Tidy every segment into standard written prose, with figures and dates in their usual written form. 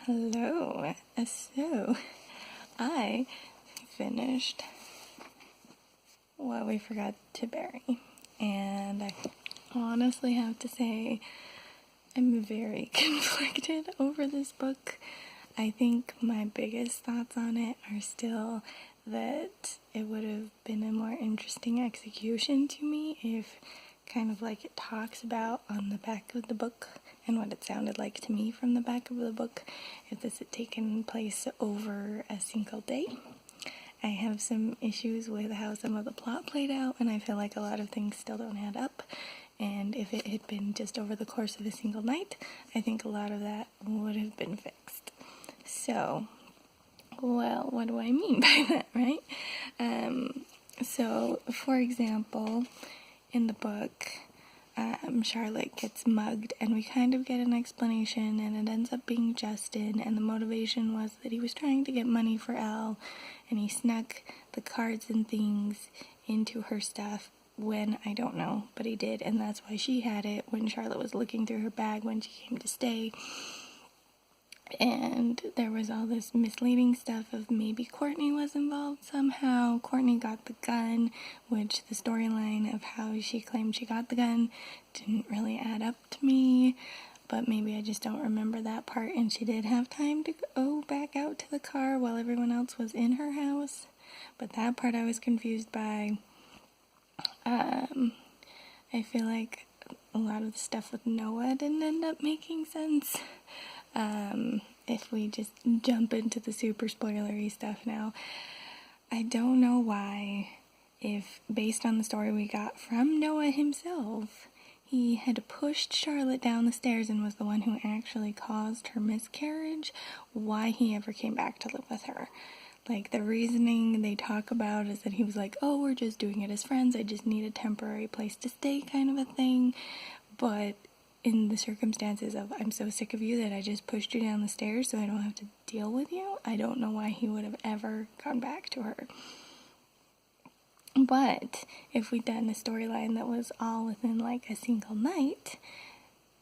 Hello. So, I finished What We Forgot to Bury, and I honestly have to say I'm very conflicted over this book. I think my biggest thoughts on it are still that it would have been a more interesting execution to me if kind of like it talks about on the back of the book and what it sounded like to me from the back of the book if this had taken place over a single day. I have some issues with how some of the plot played out, and I feel like a lot of things still don't add up. And if it had been just over the course of a single night, I think a lot of that would have been fixed. So, well, what do I mean by that, right? So, for example, in the book, Charlotte gets mugged, and we kind of get an explanation, and it ends up being Justin, and the motivation was that he was trying to get money for Elle, and he snuck the cards and things into her stuff when, I don't know, but he did, and that's why she had it when Charlotte was looking through her bag when she came to stay. And there was all this misleading stuff of maybe Courtney was involved somehow. Courtney got the gun, which the storyline of how she claimed she got the gun didn't really add up to me. But maybe I just don't remember that part. And she did have time to go back out to the car while everyone else was in her house. But that part I was confused by. I feel like a lot of the stuff with Noah didn't end up making sense. If we just jump into the super spoilery stuff now, I don't know why, if based on the story we got from Noah himself, he had pushed Charlotte down the stairs and was the one who actually caused her miscarriage, why he ever came back to live with her. Like, the reasoning they talk about is that he was like, oh, we're just doing it as friends, I just need a temporary place to stay kind of a thing, but in the circumstances of I'm so sick of you that I just pushed you down the stairs so I don't have to deal with you, I don't know why he would have ever gone back to her. But if we'd done a storyline that was all within like a single night,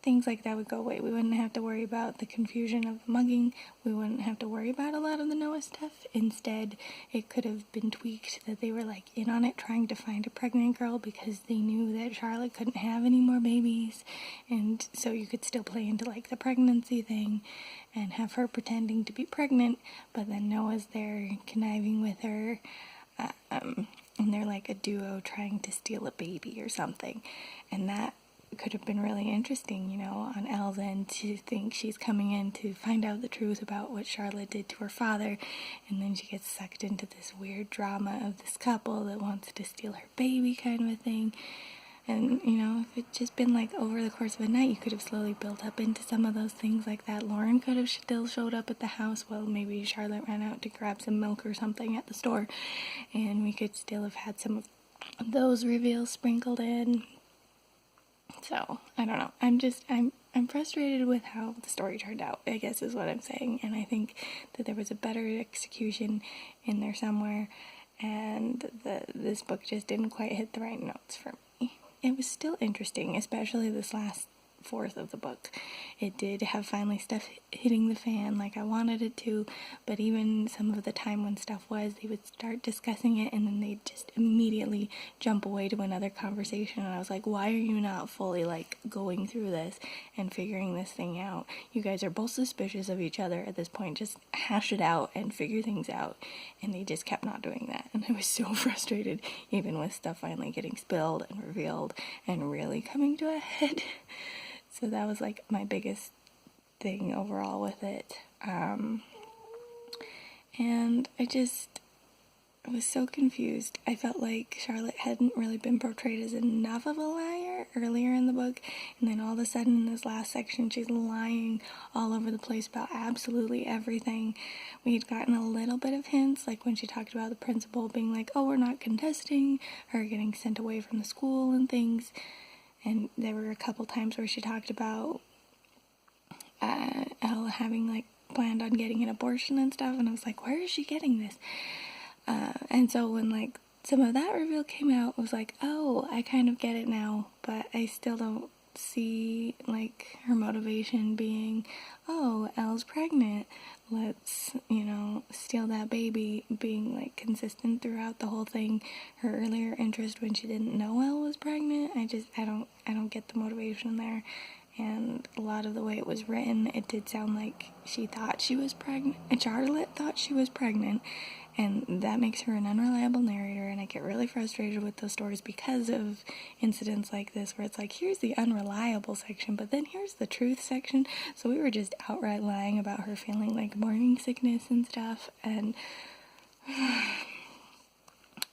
things like that would go away. We wouldn't have to worry about the confusion of the mugging. We wouldn't have to worry about a lot of the Noah stuff. Instead, it could have been tweaked that they were like in on it trying to find a pregnant girl because they knew that Charlotte couldn't have any more babies. And so you could still play into like the pregnancy thing and have her pretending to be pregnant, but then Noah's there conniving with her. And they're like a duo trying to steal a baby or something. And that could have been really interesting, you know, on Elle's end to think she's coming in to find out the truth about what Charlotte did to her father, and then she gets sucked into this weird drama of this couple that wants to steal her baby kind of a thing. And, you know, if it just been like over the course of a night, you could have slowly built up into some of those things like that. Lauren could have still showed up at the house while maybe Charlotte ran out to grab some milk or something at the store, and we could still have had some of those reveals sprinkled in. So, I don't know. I'm frustrated with how the story turned out, I guess is what I'm saying. And I think that there was a better execution in there somewhere, and this book just didn't quite hit the right notes for me. It was still interesting, especially this last fourth of the book. It did have finally stuff hitting the fan like I wanted it to, but even some of the time when stuff was, they would start discussing it and then they'd just immediately jump away to another conversation, and I was like, why are you not fully like going through this and figuring this thing out? You guys are both suspicious of each other at this point, just hash it out and figure things out. And they just kept not doing that, and I was so frustrated, even with stuff finally getting spilled and revealed and really coming to a head. So that was like my biggest thing overall with it. And I was so confused. I felt like Charlotte hadn't really been portrayed as enough of a liar earlier in the book, and then all of a sudden in this last section she's lying all over the place about absolutely everything. We had gotten a little bit of hints, like when she talked about the principal being like, oh, we're not contesting, her getting sent away from the school and things. And there were a couple times where she talked about Elle having like planned on getting an abortion and stuff, and I was like, where is she getting this? And so when like some of that reveal came out, I was like, oh, I kind of get it now, but I still don't see, like, her motivation being, oh, Elle's pregnant, let's, steal that baby, being, like, consistent throughout the whole thing. Her earlier interest when she didn't know Elle was pregnant, I don't get the motivation there. And a lot of the way it was written, it did sound like she thought she was pregnant, and Charlotte thought she was pregnant, and that makes her an unreliable narrator, and I get really frustrated with those stories because of incidents like this, where it's like, here's the unreliable section, but then here's the truth section. So we were just outright lying about her feeling like morning sickness and stuff, and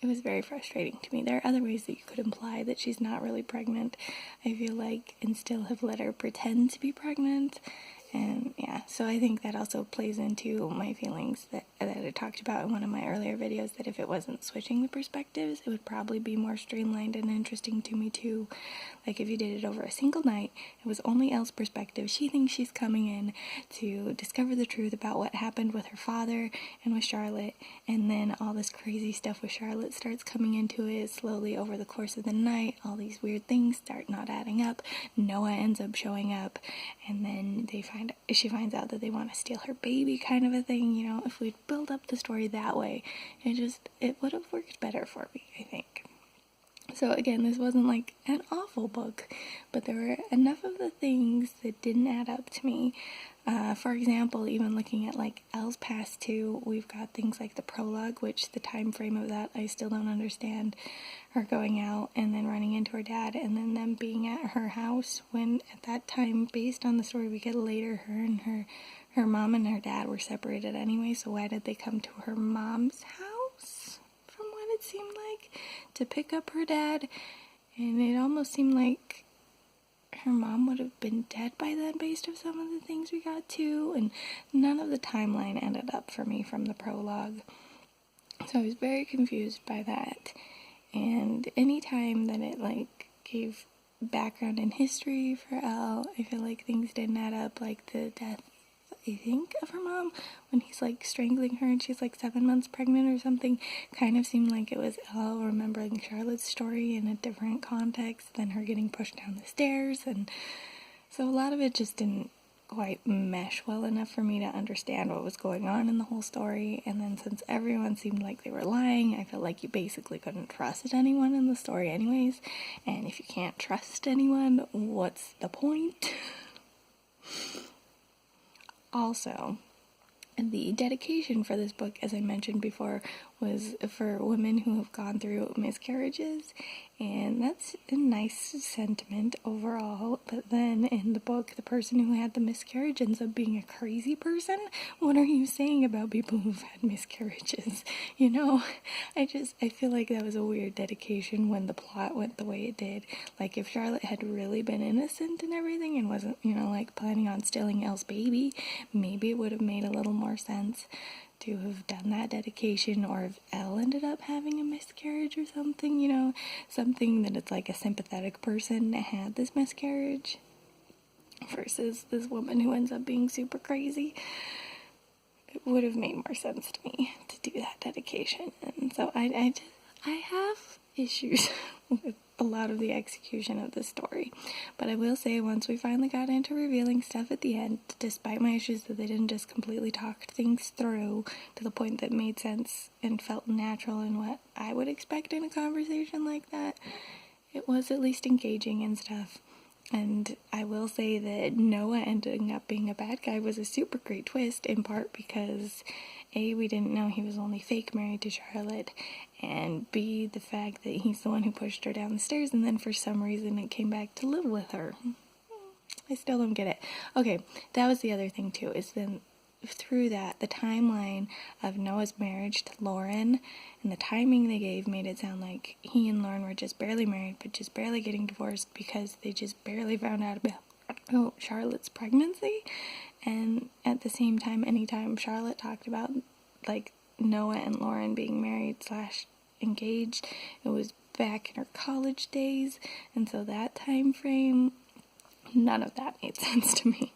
it was very frustrating to me. There are other ways that you could imply that she's not really pregnant, I feel like, and still have let her pretend to be pregnant. And yeah, so I think that also plays into my feelings that I talked about in one of my earlier videos, that if it wasn't switching the perspectives, it would probably be more streamlined and interesting to me too. Like if you did it over a single night, it was only Elle's perspective. She thinks she's coming in to discover the truth about what happened with her father and with Charlotte, and then all this crazy stuff with Charlotte starts coming into it slowly over the course of the night. All these weird things start not adding up. Noah ends up showing up, and then she finds out that they want to steal her baby, kind of a thing. If we'd build up the story that way, it would have worked better for me, I think. So again, this wasn't like an awful book, but there were enough of the things that didn't add up to me. For example, even looking at like Elle's past too, we've got things like the prologue, which the time frame of that I still don't understand. Her going out and then running into her dad, and then them being at her house, when at that time, based on the story we get later, her and her mom and her dad were separated anyway, so why did they come to her mom's house, from what it seemed like, to pick up her dad? And it almost seemed like her mom would have been dead by then, based on some of the things we got to, and none of the timeline ended up for me from the prologue. So I was very confused by that. And any time that it like gave background and history for Elle, I feel like things didn't add up, like the death, I think, of her mom, when he's like strangling her and she's like 7 months pregnant or something, kind of seemed like it was Elle remembering Charlotte's story in a different context than her getting pushed down the stairs. And so a lot of it just didn't quite mesh well enough for me to understand what was going on in the whole story. And then since everyone seemed like they were lying, I felt like you basically couldn't trust anyone in the story anyways. And if you can't trust anyone, what's the point? Also, the dedication for this book, as I mentioned before, was for women who have gone through miscarriages, and that's a nice sentiment overall. But then in the book, the person who had the miscarriage ends up being a crazy person. What are you saying about people who've had miscarriages? I feel like that was a weird dedication when the plot went the way it did. Like, if Charlotte had really been innocent and everything and wasn't, like, planning on stealing Elle's baby, maybe it would have made a little more sense to have done that dedication. Or if Elle ended up having a miscarriage or something, something that it's like a sympathetic person that had this miscarriage versus this woman who ends up being super crazy. It would have made more sense to me to do that dedication. And so I have issues with a lot of the execution of the story. But I will say, once we finally got into revealing stuff at the end, despite my issues that they didn't just completely talk things through to the point that made sense and felt natural in what I would expect in a conversation like that, it was at least engaging and stuff. And I will say that Noah ending up being a bad guy was a super great twist, in part because A, we didn't know he was only fake married to Charlotte, and B, the fact that he's the one who pushed her down the stairs and then for some reason it came back to live with her. I still don't get it. Okay, that was the other thing too, is then through that, the timeline of Noah's marriage to Lauren and the timing they gave made it sound like he and Lauren were just barely married, but just barely getting divorced because they just barely found out about Charlotte's pregnancy. And at the same time, anytime Charlotte talked about like Noah and Lauren being married / engaged, it was back in her college days, and so that time frame, none of that made sense to me.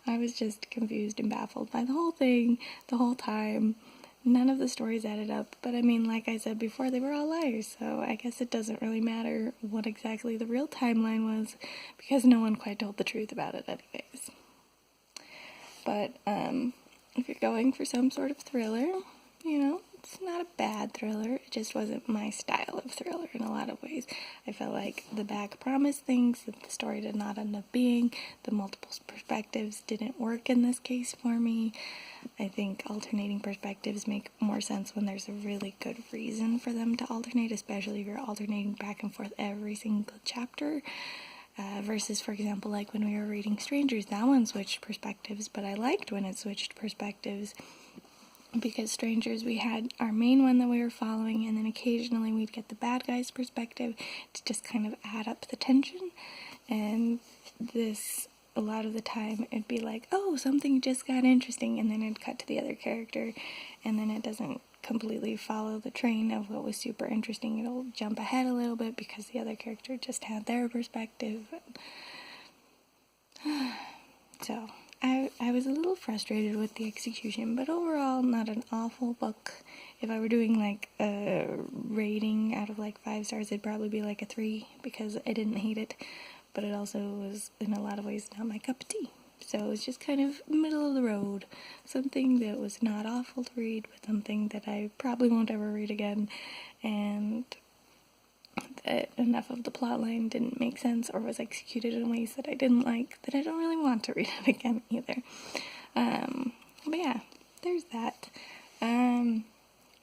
I was just confused and baffled by the whole thing the whole time. none of the stories added up, but I mean, like I said before, they were all liars, so I guess it doesn't really matter what exactly the real timeline was, because no one quite told the truth about it anyways. But, if you're going for some sort of thriller, you know, it's not a bad thriller, it just wasn't my style of thriller in a lot of ways. I felt like the back promised things that the story did not end up being, the multiple perspectives didn't work in this case for me. I think alternating perspectives make more sense when there's a really good reason for them to alternate, especially if you're alternating back and forth every single chapter. Versus, for example, like when we were reading Strangers, that one switched perspectives, but I liked when it switched perspectives, because Strangers, we had our main one that we were following, and then occasionally we'd get the bad guy's perspective to just kind of add up the tension. And this, a lot of the time, it'd be like, oh, something just got interesting, and then it'd cut to the other character, and then it doesn't completely follow the train of what was super interesting. It'll jump ahead a little bit because the other character just had their perspective. So I was a little frustrated with the execution, but overall not an awful book. If I were doing like a rating out of like 5 stars, it'd probably be like a 3, because I didn't hate it, but it also was in a lot of ways not my cup of tea. So it was just kind of middle of the road. Something that was not awful to read, but something that I probably won't ever read again. And that enough of the plotline didn't make sense or was executed in ways that I didn't like, that I don't really want to read it again either. But yeah, there's that. Our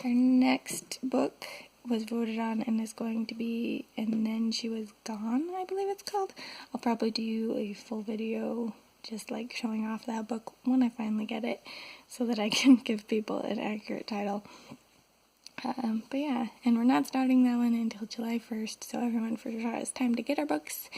next book was voted on and is going to be And Then She Was Gone, I believe it's called. I'll probably do a full video just like showing off that book when I finally get it, so that I can give people an accurate title. But yeah, and we're not starting that one until July 1st, so everyone for sure has time to get our books,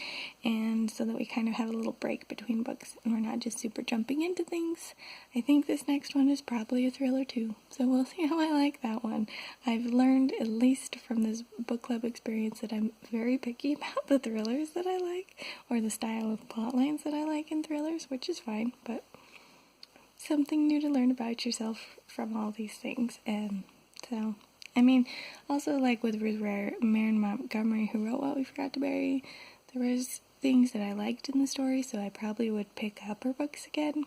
and so that we kind of have a little break between books, and we're not just super jumping into things. I think this next one is probably a thriller too, so we'll see how I like that one. I've learned, at least from this book club experience, that I'm very picky about the thrillers that I like, or the style of plot lines that I like in thrillers, which is fine, but something new to learn about yourself from all these things. And so, I mean, also like with Ruth Maren Montgomery, who wrote What We Forgot to Bury, there was things that I liked in the story, so I probably would pick up her books again.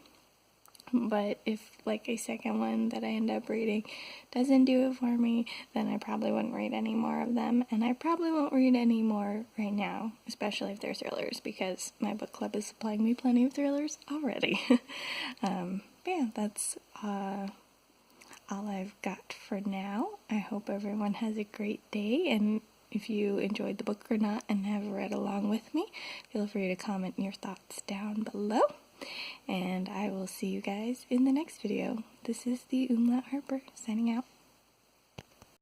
But if like a second one that I end up reading doesn't do it for me, then I probably wouldn't read any more of them, and I probably won't read any more right now, especially if they're thrillers, because my book club is supplying me plenty of thrillers already. But yeah, that's all I've got for now. I hope everyone has a great day, and if you enjoyed the book or not and have read along with me, feel free to comment your thoughts down below, and I will see you guys in the next video. This is the Umlaut Harper signing out.